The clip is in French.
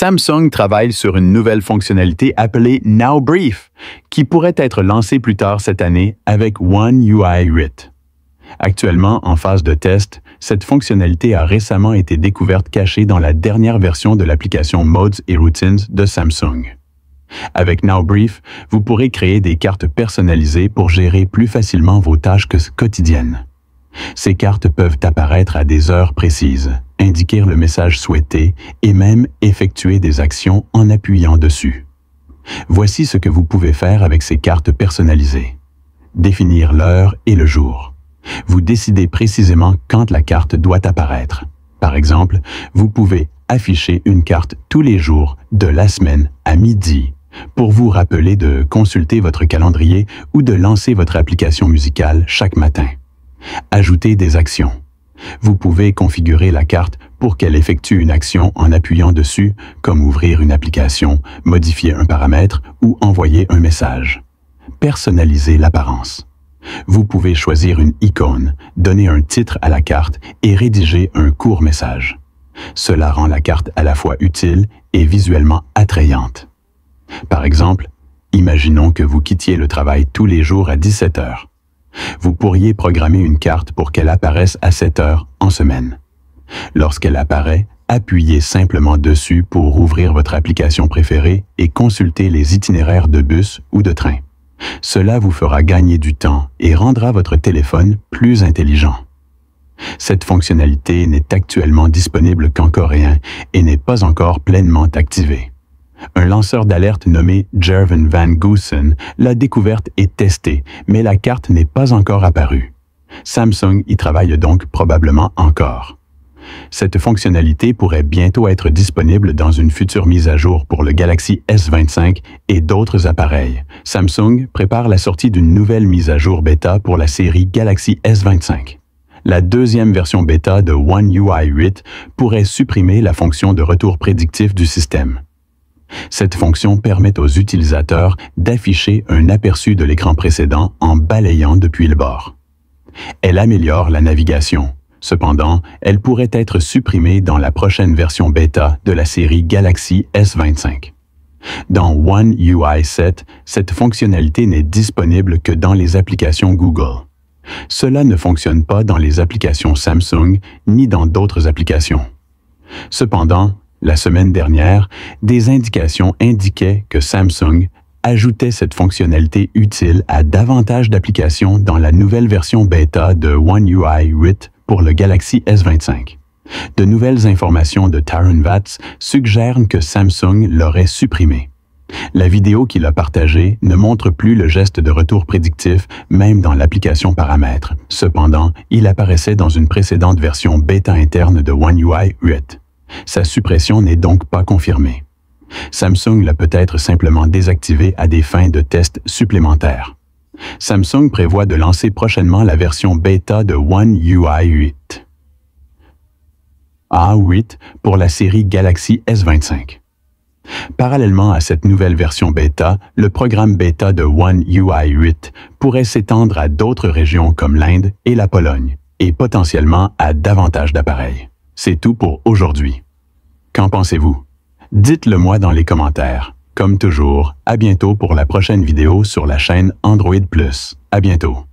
Samsung travaille sur une nouvelle fonctionnalité appelée Now Brief, qui pourrait être lancée plus tard cette année avec One UI Writ. Actuellement en phase de test, cette fonctionnalité a récemment été découverte cachée dans la dernière version de l'application Modes et Routines de Samsung. Avec Now Brief, vous pourrez créer des cartes personnalisées pour gérer plus facilement vos tâches quotidiennes. Ces cartes peuvent apparaître à des heures précises, indiquer le message souhaité et même effectuer des actions en appuyant dessus. Voici ce que vous pouvez faire avec ces cartes personnalisées. Définir l'heure et le jour. Vous décidez précisément quand la carte doit apparaître. Par exemple, vous pouvez afficher une carte tous les jours de la semaine à midi pour vous rappeler de consulter votre calendrier ou de lancer votre application musicale chaque matin. Ajouter des actions. Vous pouvez configurer la carte pour qu'elle effectue une action en appuyant dessus, comme ouvrir une application, modifier un paramètre ou envoyer un message. Personnaliser l'apparence. Vous pouvez choisir une icône, donner un titre à la carte et rédiger un court message. Cela rend la carte à la fois utile et visuellement attrayante. Par exemple, imaginons que vous quittiez le travail tous les jours à 17 heures. Vous pourriez programmer une carte pour qu'elle apparaisse à 7 heures en semaine. Lorsqu'elle apparaît, appuyez simplement dessus pour ouvrir votre application préférée et consulter les itinéraires de bus ou de train. Cela vous fera gagner du temps et rendra votre téléphone plus intelligent. Cette fonctionnalité n'est actuellement disponible qu'en coréen et n'est pas encore pleinement activée. Un lanceur d'alerte nommé Jerven Van Goosen l'a découverte et testée, mais la carte n'est pas encore apparue. Samsung y travaille donc probablement encore. Cette fonctionnalité pourrait bientôt être disponible dans une future mise à jour pour le Galaxy S25 et d'autres appareils. Samsung prépare la sortie d'une nouvelle mise à jour bêta pour la série Galaxy S25. La deuxième version bêta de One UI Writ pourrait supprimer la fonction de retour prédictif du système. Cette fonction permet aux utilisateurs d'afficher un aperçu de l'écran précédent en balayant depuis le bord. Elle améliore la navigation. Cependant, elle pourrait être supprimée dans la prochaine version bêta de la série Galaxy S25. Dans One UI 7, cette fonctionnalité n'est disponible que dans les applications Google. Cela ne fonctionne pas dans les applications Samsung ni dans d'autres applications. Cependant, la semaine dernière, des indications indiquaient que Samsung ajoutait cette fonctionnalité utile à davantage d'applications dans la nouvelle version bêta de One UI Writ pour le Galaxy S25. De nouvelles informations de Taron Vatts suggèrent que Samsung l'aurait supprimé. La vidéo qu'il a partagée ne montre plus le geste de retour prédictif même dans l'application Paramètres. Cependant, il apparaissait dans une précédente version bêta interne de One UI Writ. Sa suppression n'est donc pas confirmée. Samsung l'a peut-être simplement désactivé à des fins de tests supplémentaires. Samsung prévoit de lancer prochainement la version bêta de One UI 8 pour la série Galaxy S25. Parallèlement à cette nouvelle version bêta, le programme bêta de One UI 8 pourrait s'étendre à d'autres régions comme l'Inde et la Pologne, et potentiellement à davantage d'appareils. C'est tout pour aujourd'hui. Qu'en pensez-vous? Dites-le moi dans les commentaires. Comme toujours, à bientôt pour la prochaine vidéo sur la chaîne Android Plus. À bientôt.